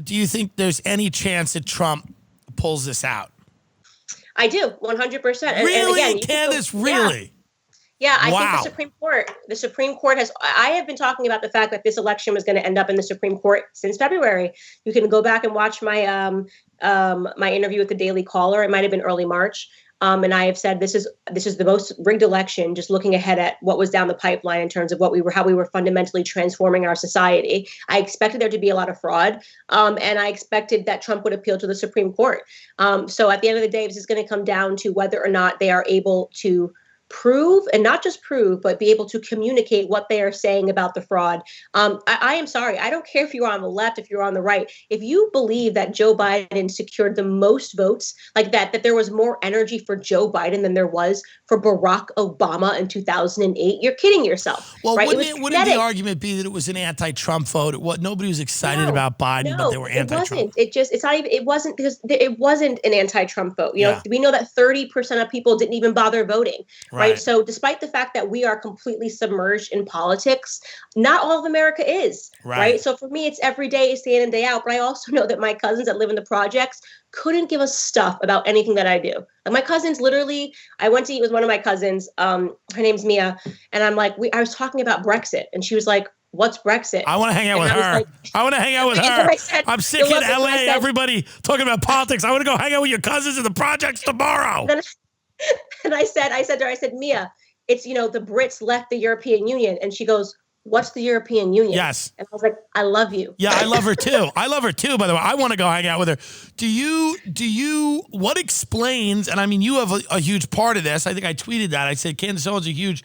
do you think there's any chance that Trump pulls this out? I do, 100%. Really, and again, Candace? Really? Yeah, I think Wow. the Supreme Court has, I have been talking about the fact that this election was going to end up in the Supreme Court since February. You can go back and watch my interview with the Daily Caller. It might have been early March. And I have said this is the most rigged election, just looking ahead at what was down the pipeline in terms of how we were fundamentally transforming our society. I expected there to be a lot of fraud, and I expected that Trump would appeal to the Supreme Court. So at the end of the day, this is going to come down to whether or not they are able to prove, and not just prove, but be able to communicate what they are saying about the fraud. I am sorry. I don't care if you're on the left, if you're on the right. If you believe that Joe Biden secured the most votes, like that there was more energy for Joe Biden than there was for Barack Obama in 2008, you're kidding yourself. Well, right? wouldn't the argument be that it was an anti-Trump vote? Nobody was excited about Biden, but they were anti-Trump. It wasn't because it wasn't an anti-Trump vote. You know, we know that 30% of people didn't even bother voting. Right. So despite the fact that we are completely submerged in politics, not all of America is. Right. So for me, it's every day, it's day in and day out. But I also know that my cousins that live in the projects couldn't give a stuff about anything that I do. Like my cousins, literally, I went to eat with one of my cousins. Her name's Mia. And I'm like, I was talking about Brexit. And she was like, what's Brexit? I want to hang out with her. I want to hang out with her. I'm sick in LA. Everybody talking about politics. I want to go hang out with your cousins in the projects tomorrow. And I said to her, Mia, it's, the Brits left the European Union. And she goes, what's the European Union? Yes. And I was like, I love you. Yeah, I love her too. By the way. I want to go hang out with her. What explains, and I mean, you have a huge part of this. I think I tweeted that. I said, Candace Owens is a huge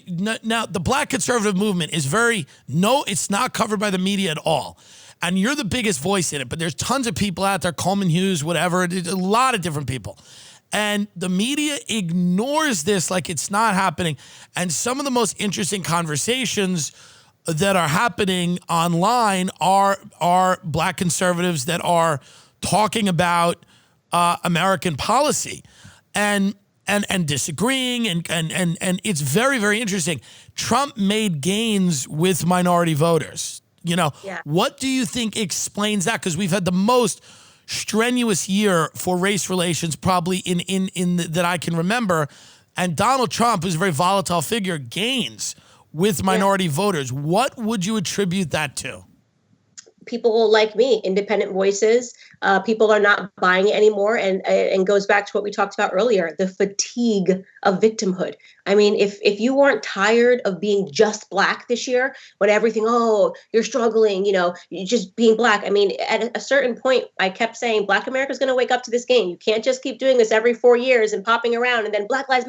now, the black conservative movement is it's not covered by the media at all. And you're the biggest voice in it, but there's tons of people out there, Coleman Hughes, whatever, a lot of different people. And the media ignores this like it's not happening. And some of the most interesting conversations that are happening online are black conservatives that are talking about American policy and disagreeing and it's very, very interesting. Trump made gains with minority voters. What do you think explains that? Because we've had the most strenuous year for race relations probably that I can remember, and Donald Trump, who's a very volatile figure, gains with minority voters. What would you attribute that to? People like me, independent voices. People are not buying it anymore, and goes back to what we talked about earlier, the fatigue of victimhood. I mean, if you weren't tired of being just black this year, when everything, you're struggling, you're just being black. I mean, at a certain point, I kept saying, Black America's going to wake up to this game. You can't just keep doing this every 4 years and popping around, and then Black Lives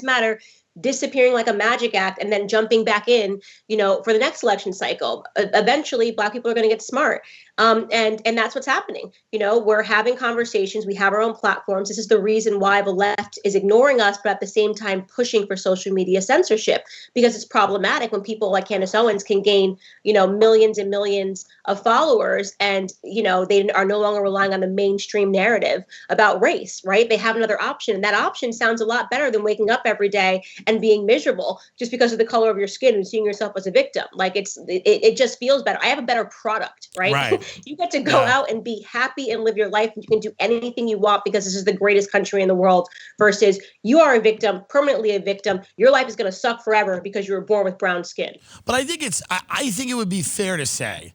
Matter, disappearing like a magic act and then jumping back in, for the next election cycle. Eventually, Black people are going to get smart. And that's what's happening. We're having conversations. We have our own platforms. This is the reason why the left is ignoring us, but at the same time pushing for social media censorship, because it's problematic when people like Candace Owens can gain, millions and millions of followers, and, they are no longer relying on the mainstream narrative about race, right? They have another option. And that option sounds a lot better than waking up every day and being miserable just because of the color of your skin and seeing yourself as a victim. Like it just feels better. I have a better product, right? You get to go out and be happy and live your life, and you can do anything you want because this is the greatest country in the world, versus you are a victim, permanently a victim. Your life is going to suck forever because you were born with brown skin. But I think it would be fair to say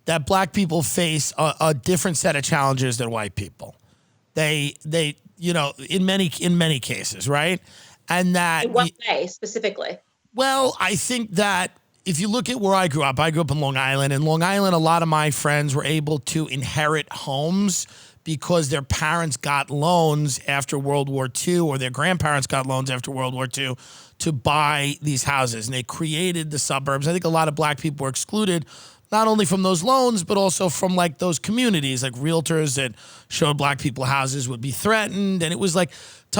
that black people face a different set of challenges than white people. They in many cases, right? And that in what way specifically? Well, I think that if you look at where I grew up in Long Island. In Long Island, a lot of my friends were able to inherit homes because their parents got loans after World War II, or their grandparents got loans after World War II to buy these houses. And they created the suburbs. I think a lot of black people were excluded, not only from those loans, but also from like those communities, like realtors that showed black people houses would be threatened. And it was like,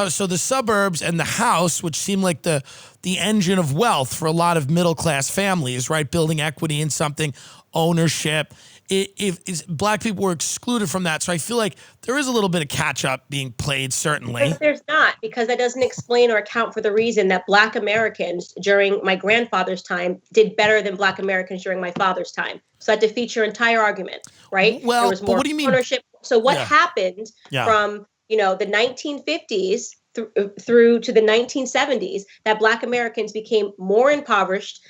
so the suburbs and the house, which seemed like the engine of wealth for a lot of middle-class families, right? Building equity in something, ownership. if black people were excluded from that. So I feel like there is a little bit of catch up being played, certainly. But there's not, because that doesn't explain or account for the reason that Black Americans during my grandfather's time did better than Black Americans during my father's time. So that defeats your entire argument, right? Well, there was more what do you mean? ownership. So what happened from the 1950s through to the 1970s, that Black Americans became more impoverished,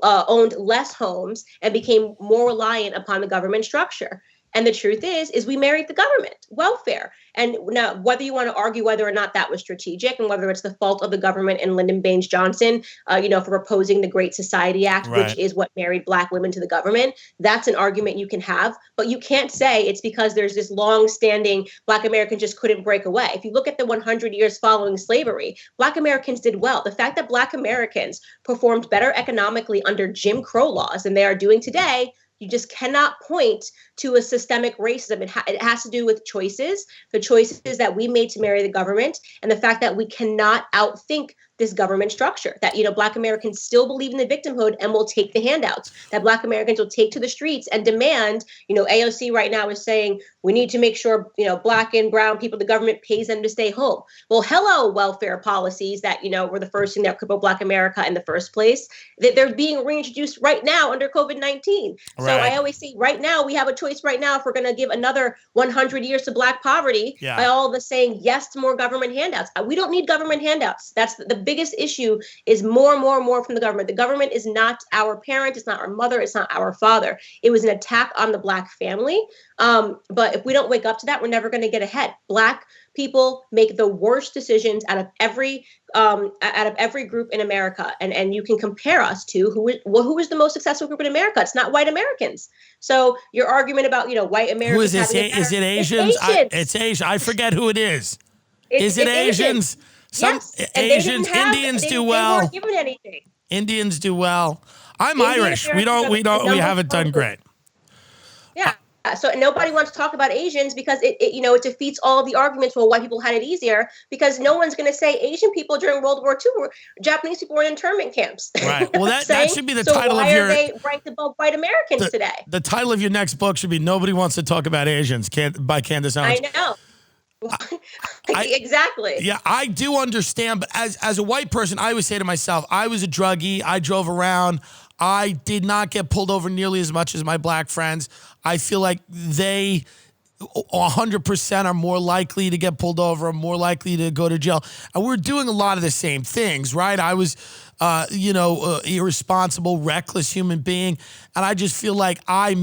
owned less homes, and became more reliant upon the government structure. And the truth is we married the government, welfare. And now, whether you want to argue whether or not that was strategic and whether it's the fault of the government and Lyndon Baines Johnson, for proposing the Great Society Act, which is what married Black women to the government, that's an argument you can have. But you can't say it's because there's this long-standing Black Americans just couldn't break away. If you look at the 100 years following slavery, Black Americans did well. The fact that Black Americans performed better economically under Jim Crow laws than they are doing today, you just cannot point to a systemic racism. It has to do with choices, the choices that we made to marry the government, and the fact that we cannot outthink this government structure, that, Black Americans still believe in the victimhood and will take the handouts, that Black Americans will take to the streets and demand, AOC right now is saying we need to make sure, Black and brown people, the government pays them to stay home. Well, hello, welfare policies that, were the first thing that crippled Black America in the first place, that they're being reintroduced right now under COVID-19. Right. So I always say right now, we have a choice right now if we're going to give another 100 years to Black poverty by all of us saying yes to more government handouts. We don't need government handouts. That's the biggest issue, is more and more and more from the government. The government is not our parent. It's not our mother. It's not our father. It was an attack on the Black family. But if we don't wake up to that, we're never going to get ahead. Black people make the worst decisions out of every group in America, and you can compare us to who is the most successful group in America. It's not white Americans. So your argument about white Americans, who is this? Is it Asians? It's Asian. I forget who it is. Is it Asians? Some Asians, Indians do well. They weren't given anything. Indians do well. I'm Irish. We haven't done great. Yeah. So nobody wants to talk about Asians because it defeats all of the arguments. Well, white people had it easier, because no one's going to say Asian people during World War II were Japanese people were in internment camps. Right. Well, that should be the title of your. So why are they ranked above white Americans today? The title of your next book should be "Nobody Wants to Talk About Asians" by Candace Owens. I know. Exactly. Yeah, I do understand, but as a white person, I always say to myself, I was a druggie. I drove around. I did not get pulled over nearly as much as my Black friends. I feel like they 100% are more likely to get pulled over, more likely to go to jail. And we're doing a lot of the same things, right? I was, irresponsible, reckless human being. And I just feel like I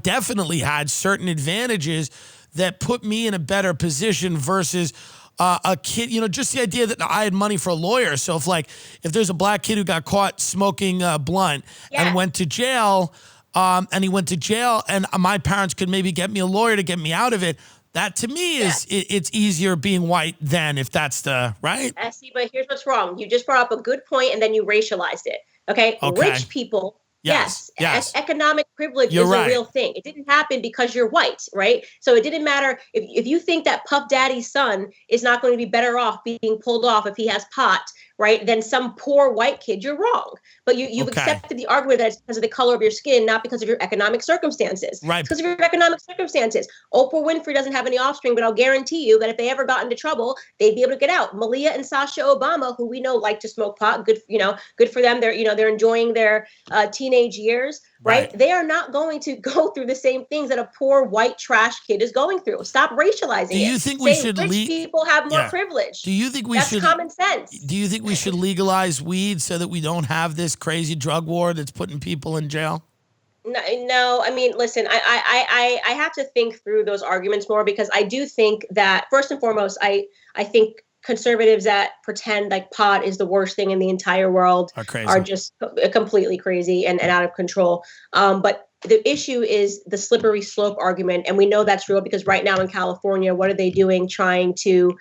definitely had certain advantages that put me in a better position versus a kid, just the idea that I had money for a lawyer. So if there's a Black kid who got caught smoking a blunt and went to jail, and my parents could maybe get me a lawyer to get me out of it, that to me is it's easier being white than if that's the right. I see, but here's what's wrong. You just brought up a good point and then you racialized it. Okay. Rich people. Yes. Economic privilege is a real thing. It didn't happen because you're white, right? So it didn't matter if you think that Puff Daddy's son is not going to be better off being pulled off if he has pot, right, than some poor white kid, you're wrong. But you've accepted the argument that it's because of the color of your skin, not because of your economic circumstances. Right. It's because of your economic circumstances. Oprah Winfrey doesn't have any offspring, but I'll guarantee you that if they ever got into trouble, they'd be able to get out. Malia and Sasha Obama, who we know like to smoke pot, good for them. They're enjoying their teenage years. Right? They are not going to go through the same things that a poor white trash kid is going through. Stop racializing it. Do you think we should rich people have more privilege? Do you think That's common sense. Do you think we should legalize weed so that we don't have this crazy drug war that's putting people in jail? No. I mean, listen, I have to think through those arguments more, because I do think that first and foremost, I think conservatives that pretend like pot is the worst thing in the entire world are just completely crazy and out of control. But the issue is the slippery slope argument. And we know that's real because right now in California, what are they doing? Trying to,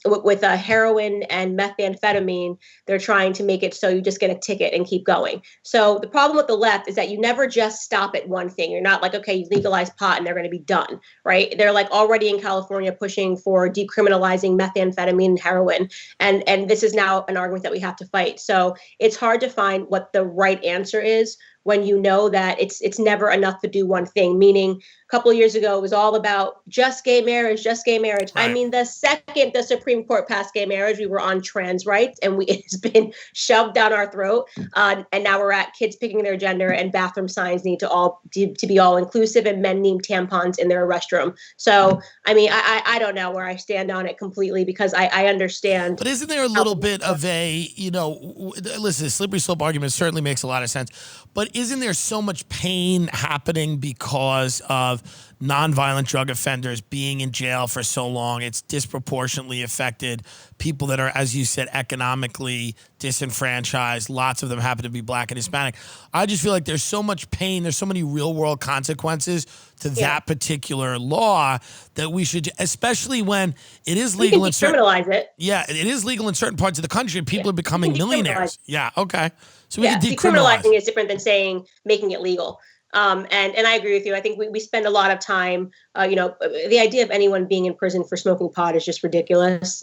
with heroin and methamphetamine, they're trying to make it so you just get a ticket and keep going. So the problem with the left is that you never just stop at one thing. You're not like, okay, you legalize pot and they're going to be done, right? They're like already in California pushing for decriminalizing methamphetamine and heroin. And this is now an argument that we have to fight. So it's hard to find what the right answer is when you know that it's never enough to do one thing. Meaning, a couple of years ago, it was all about just gay marriage, just gay marriage. Right. I mean, the second the Supreme Court passed gay marriage, we were on trans rights, and it's been shoved down our throat. And now we're at kids picking their gender, and bathroom signs need to be all inclusive, and men need tampons in their restroom. So, I mean, I don't know where I stand on it completely, because I understand. But isn't there a little bit of a, listen, the slippery slope argument certainly makes a lot of sense, but isn't there so much pain happening because of nonviolent drug offenders being in jail for so long? It's disproportionately affected people that are, as you said, economically disenfranchised. Lots of them happen to be Black and Hispanic. I just feel like there's so much pain. There's so many real world consequences to that particular law that we should, especially when it is legal in certain, decriminalize it. Yeah, it is legal in certain parts of the country, and people are becoming millionaires. Yeah, okay. So we can decriminalizing is different than saying making it legal. And I agree with you. I think we spend a lot of time, the idea of anyone being in prison for smoking pot is just ridiculous.